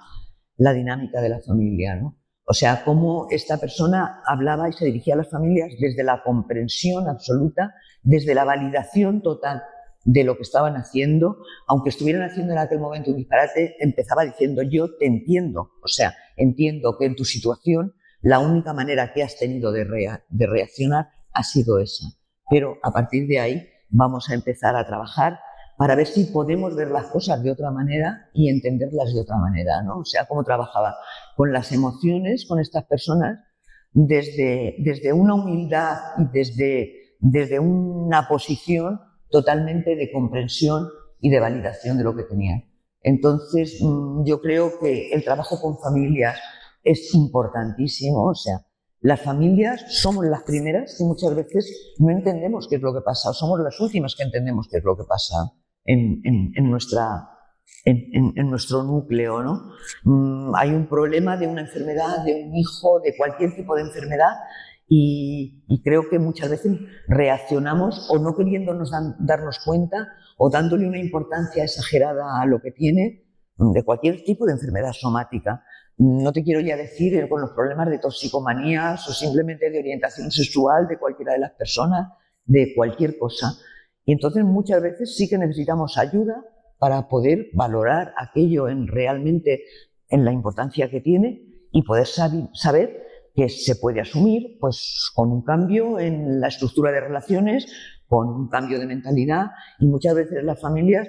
la dinámica de la familia, ¿no? O sea, cómo esta persona hablaba y se dirigía a las familias desde la comprensión absoluta, desde la validación total de lo que estaban haciendo, aunque estuvieran haciendo en aquel momento un disparate, empezaba diciendo: yo te entiendo, o sea, entiendo que en tu situación la única manera que has tenido de reaccionar ha sido esa. Pero a partir de ahí vamos a empezar a trabajar para ver si podemos ver las cosas de otra manera y entenderlas de otra manera, ¿no? O sea, cómo trabajaba con las emociones, con estas personas, desde una humildad y desde una posición totalmente de comprensión y de validación de lo que tenían. Entonces, yo creo que el trabajo con familias es importantísimo. O sea, las familias somos las primeras que muchas veces no entendemos qué es lo que pasa, o somos las últimas que entendemos qué es lo que pasa en nuestro núcleo, ¿no? Hay un problema de una enfermedad, de un hijo, de cualquier tipo de enfermedad, y creo que muchas veces reaccionamos o no queriéndonos darnos cuenta o dándole una importancia exagerada a lo que tiene, de cualquier tipo de enfermedad somática. No te quiero ya decir con los problemas de toxicomanías o simplemente de orientación sexual de cualquiera de las personas, de cualquier cosa. Y entonces muchas veces sí que necesitamos ayuda para poder valorar aquello realmente en la importancia que tiene y poder saber que se puede asumir pues con un cambio en la estructura de relaciones, con un cambio de mentalidad, y muchas veces las familias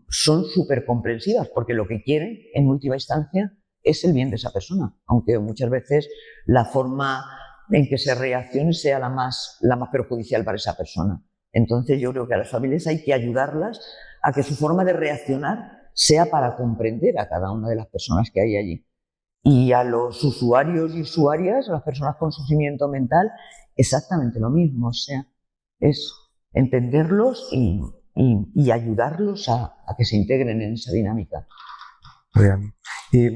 son súper comprensivas, porque lo que quieren, en última instancia, es el bien de esa persona, aunque muchas veces la forma en que se reaccione sea la más perjudicial para esa persona. Entonces yo creo que a las familias hay que ayudarlas a que su forma de reaccionar sea para comprender a cada una de las personas que hay allí. Y a los usuarios y usuarias, a las personas con sufrimiento mental, exactamente lo mismo. O sea, es entenderlos y ayudarlos a que se integren en esa dinámica. Bien. Y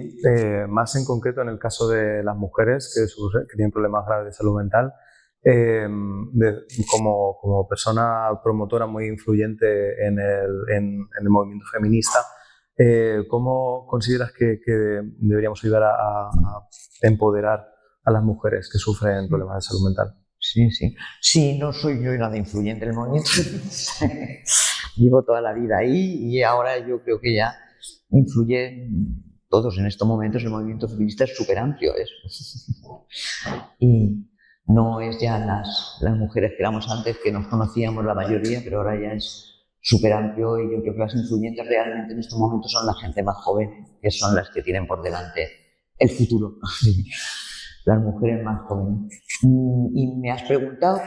más en concreto en el caso de las mujeres que tienen problemas graves de salud mental, como persona promotora muy influyente en el movimiento feminista, ¿cómo consideras que deberíamos ayudar a empoderar a las mujeres que sufren problemas de salud mental? Sí, sí. Sí, no soy yo nada influyente en el movimiento. Llevo toda la vida ahí y ahora yo creo que ya influyen todos en estos momentos. El movimiento feminista es súper amplio. Y no es ya las mujeres que éramos antes, que nos conocíamos la mayoría, pero ahora ya es súper amplio y yo creo que las influyentes realmente en estos momentos son la gente más joven, que son las que tienen por delante el futuro. Las mujeres más jóvenes. Y me has preguntado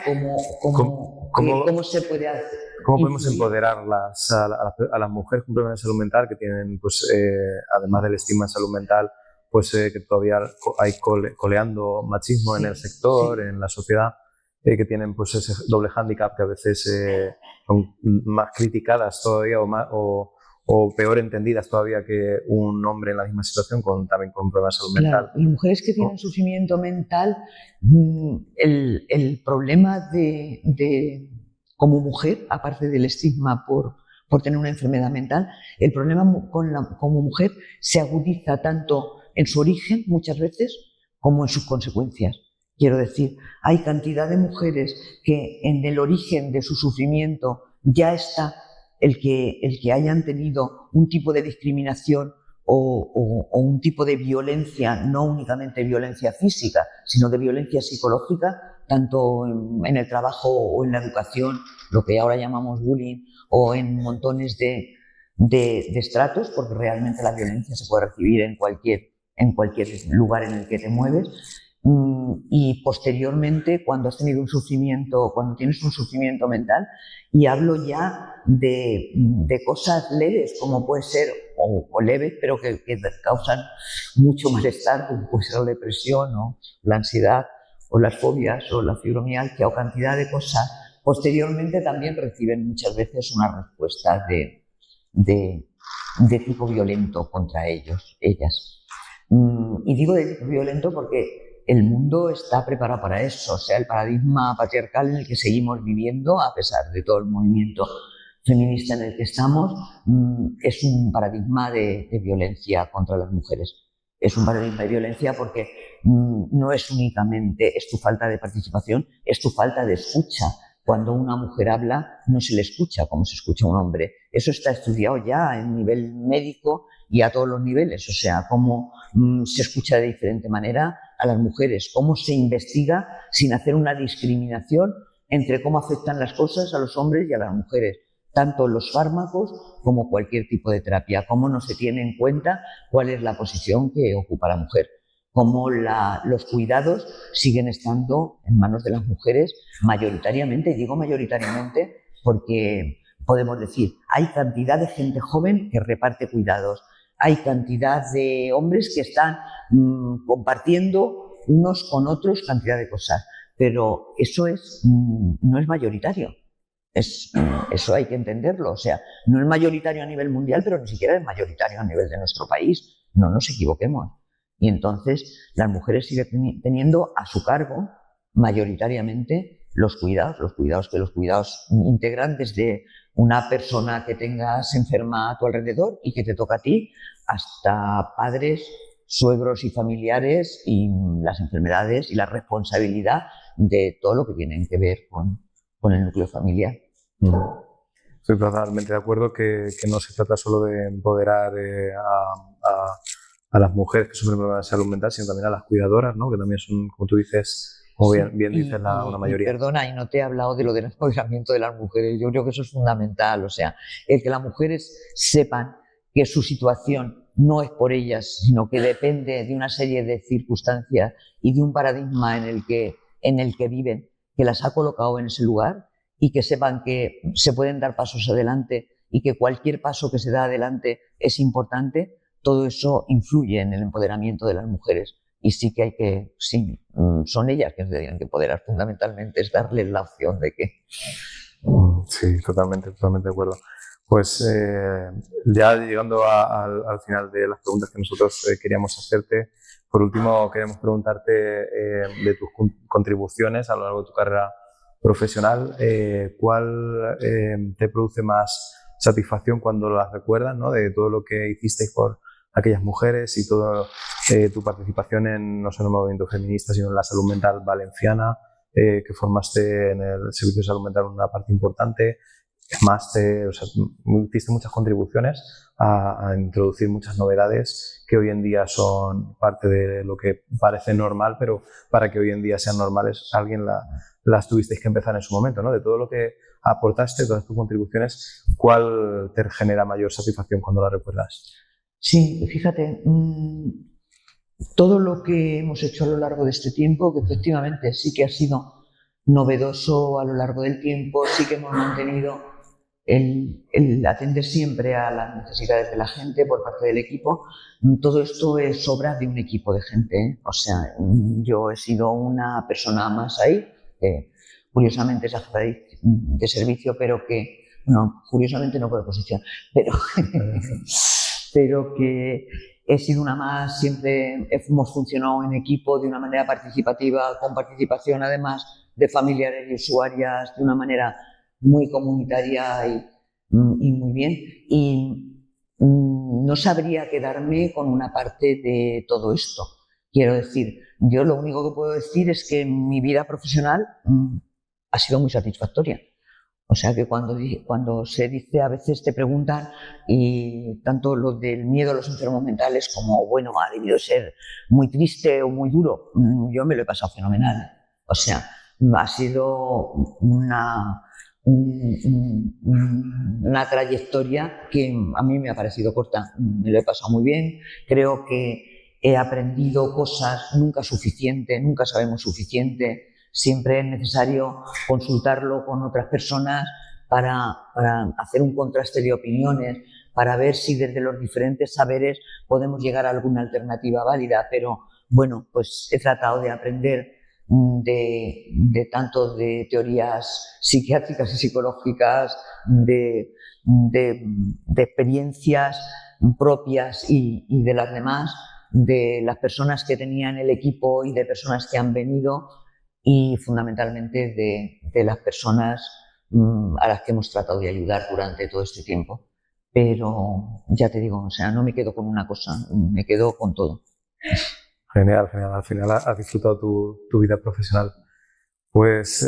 cómo se puede hacer. ¿Cómo podemos empoderar a las mujeres con problemas de salud mental que tienen, pues, además del estigma de salud mental, pues que todavía hay coleando machismo en el sector, en la sociedad, que tienen pues ese doble hándicap que a veces son más criticadas todavía o peor entendidas todavía que un hombre en la misma situación también con un problema de salud mental? Claro, las mujeres que tienen sufrimiento mental, el problema como mujer, aparte del estigma por tener una enfermedad mental, el problema como mujer se agudiza tanto en su origen, muchas veces, como en sus consecuencias. Quiero decir, hay cantidad de mujeres que en el origen de su sufrimiento ya está el que hayan tenido un tipo de discriminación o un tipo de violencia, no únicamente violencia física, sino de violencia psicológica, tanto en el trabajo o en la educación, lo que ahora llamamos bullying, o en montones de estratos, porque realmente la violencia se puede recibir en cualquier lugar en el que te mueves. Y posteriormente, cuando has tenido cuando tienes un sufrimiento mental, y hablo ya de cosas leves, como puede ser, o leves, pero que causan mucho malestar, como puede ser la depresión, o la ansiedad, o las fobias, o la fibromialgia, o cantidad de cosas, posteriormente también reciben muchas veces una respuesta de tipo violento contra ellas. Y digo de tipo violento porque el mundo está preparado para eso. O sea, el paradigma patriarcal en el que seguimos viviendo, a pesar de todo el movimiento feminista en el que estamos, es un paradigma de violencia contra las mujeres. Es un paradigma de violencia porque no es únicamente tu falta de participación, es tu falta de escucha. Cuando una mujer habla, no se le escucha como se escucha a un hombre. Eso está estudiado ya en nivel médico y a todos los niveles. O sea, cómo se escucha de diferente manera a las mujeres, cómo se investiga sin hacer una discriminación entre cómo afectan las cosas a los hombres y a las mujeres, tanto los fármacos como cualquier tipo de terapia, cómo no se tiene en cuenta cuál es la posición que ocupa la mujer, cómo los cuidados siguen estando en manos de las mujeres mayoritariamente, y digo mayoritariamente porque podemos decir, hay cantidad de gente joven que reparte cuidados, hay cantidad de hombres que están compartiendo unos con otros cantidad de cosas, pero eso no es mayoritario. Eso hay que entenderlo. O sea, no es mayoritario a nivel mundial, pero ni siquiera es mayoritario a nivel de nuestro país. No nos equivoquemos. Y entonces las mujeres siguen teniendo a su cargo mayoritariamente los cuidados integran desde una persona que tengas enferma a tu alrededor y que te toca a ti, hasta padres, suegros y familiares, y las enfermedades y la responsabilidad de todo lo que tiene que ver con el núcleo familiar. Estoy totalmente de acuerdo que no se trata solo de empoderar a las mujeres que sufren problemas de salud mental, sino también a las cuidadoras, ¿no? Que también son, como tú dices, Como bien dice una Y mayoría. perdona, y no te he hablado de lo del empoderamiento de las mujeres. Yo creo que eso es fundamental. O sea, el que las mujeres sepan que su situación no es por ellas, sino que depende de una serie de circunstancias y de un paradigma en el que viven, que las ha colocado en ese lugar, y que sepan que se pueden dar pasos adelante y que cualquier paso que se da adelante es importante. Todo eso influye en el empoderamiento de las mujeres. Y sí que hay que, sí, son ellas que se tienen que empoderar. Fundamentalmente es darles la opción de que... Sí, totalmente de acuerdo. Pues ya llegando al final de las preguntas que nosotros queríamos hacerte, por último queremos preguntarte de tus contribuciones a lo largo de tu carrera profesional, ¿cuál te produce más satisfacción cuando las recuerdas, ¿no? De todo lo que hicisteis por aquellas mujeres y toda tu participación no solo en el movimiento feminista, sino en la salud mental valenciana, que formaste en el servicio de salud mental una parte importante, máster, o sea, hiciste muchas contribuciones a introducir muchas novedades que hoy en día son parte de lo que parece normal, pero para que hoy en día sean normales, alguien las tuvisteis que empezar en su momento, ¿no? De todo lo que aportaste, todas tus contribuciones, ¿cuál te genera mayor satisfacción cuando la recuerdas? Sí, fíjate, todo lo que hemos hecho a lo largo de este tiempo, que efectivamente sí que ha sido novedoso a lo largo del tiempo, sí que hemos mantenido el atender siempre a las necesidades de la gente por parte del equipo. Todo esto es obra de un equipo de gente, ¿eh? O sea, yo he sido una persona más ahí, curiosamente es jefa de servicio, pero que, no, curiosamente no por oposición, pero, pero que he sido una más, siempre hemos funcionado en equipo de una manera participativa, con participación además de familiares y usuarias, de una manera muy comunitaria y muy bien. Y no sabría quedarme con una parte de todo esto. Quiero decir, yo lo único que puedo decir es que mi vida profesional ha sido muy satisfactoria. O sea que cuando se dice, a veces te preguntan, y tanto lo del miedo a los enfermos mentales como, bueno, ha debido ser muy triste o muy duro, yo me lo he pasado fenomenal. O sea, ha sido una trayectoria que a mí me ha parecido corta. Me lo he pasado muy bien. Creo que he aprendido cosas, nunca suficiente, nunca sabemos suficiente. Siempre es necesario consultarlo con otras personas para hacer un contraste de opiniones, para ver si desde los diferentes saberes podemos llegar a alguna alternativa válida. Pero bueno, pues he tratado de aprender tanto de teorías psiquiátricas y psicológicas, de experiencias propias y de las demás, de las personas que tenía en el equipo y de personas que han venido, y fundamentalmente de las personas a las que hemos tratado de ayudar durante todo este tiempo. Pero ya te digo, o sea, no me quedo con una cosa, me quedo con todo. Genial, genial. Al final has disfrutado tu vida profesional. Pues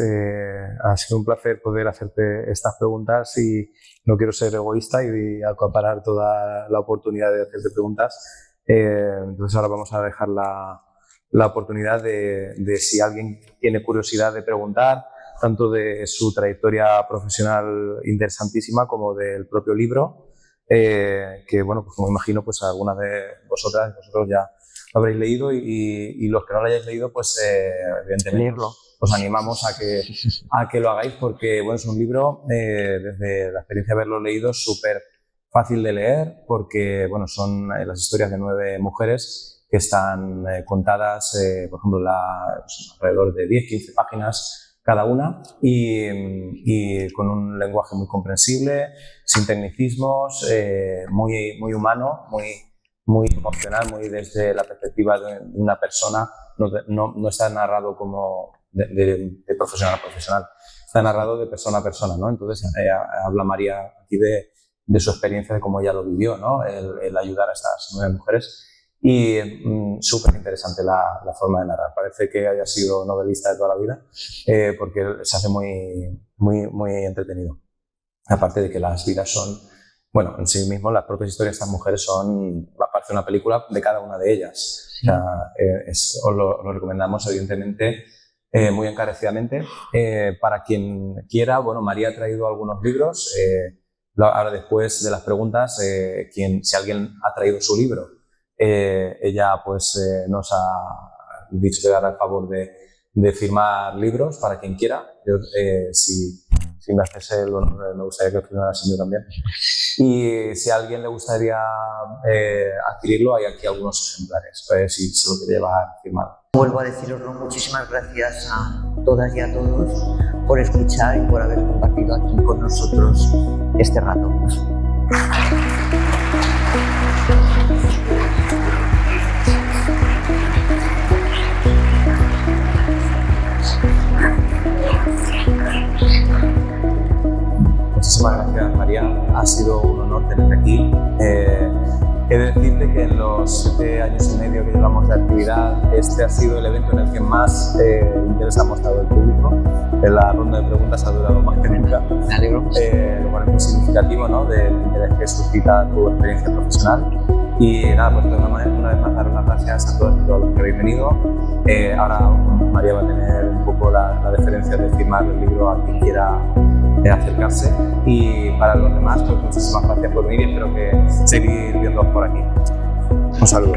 ha sido un placer poder hacerte estas preguntas y no quiero ser egoísta y acaparar toda la oportunidad de hacerte preguntas. Entonces ahora vamos a dejar la oportunidad de si alguien tiene curiosidad de preguntar, tanto de su trayectoria profesional interesantísima como del propio libro, que bueno, pues como imagino, pues algunas de vosotros ya lo habréis leído y los que no lo hayáis leído, pues evidentemente Leerlo. os animamos a que lo hagáis porque bueno, es un libro, desde la experiencia de haberlo leído, súper fácil de leer porque bueno, son las historias de 9 mujeres que están contadas, por ejemplo, pues, alrededor de 10-15 páginas cada una y con un lenguaje muy comprensible, sin tecnicismos, muy humano, muy emocional, muy desde la perspectiva de una persona. No está narrado como de profesional a profesional, está narrado de persona a persona, ¿no? Entonces habla María aquí de su experiencia, de cómo ella lo vivió, ¿no? El ayudar a estas 9 mujeres. Y súper interesante la forma de narrar. Parece que haya sido novelista de toda la vida, porque se hace muy entretenido. Aparte de que las vidas son, bueno, en sí mismo las propias historias de estas mujeres parece una película de cada una de ellas. Sí. O sea, os lo recomendamos, evidentemente, muy encarecidamente. Para quien quiera, bueno, María ha traído algunos libros. Ahora, después de las preguntas, si alguien ha traído su libro, ella pues nos ha dicho que dará el favor de firmar libros para quien quiera. Yo, si me haces el honor, me gustaría que firmaras el mío también. Y si a alguien le gustaría adquirirlo, hay aquí algunos ejemplares, si se lo quiere llevar firmado. Vuelvo a deciroslo, muchísimas gracias a todas y a todos por escuchar y por haber compartido aquí con nosotros este rato. Muchísimas gracias, María. Ha sido un honor tenerte aquí. He de decirte que en los 7 años y medio que llevamos de actividad, este ha sido el evento en el que más interés ha mostrado el público. La ronda de preguntas ha durado más que nunca. Me alegro. Lo cual es muy significativo, ¿no?, del interés que suscita tu experiencia profesional. Y nada, pues una vez más dar las gracias a todos los que habéis venido. Ahora María va a tener un poco la deferencia de firmar el libro a quien quiera acercarse, y para los demás, pues muchísimas gracias por venir y espero que seguir viéndoos por aquí. Un saludo.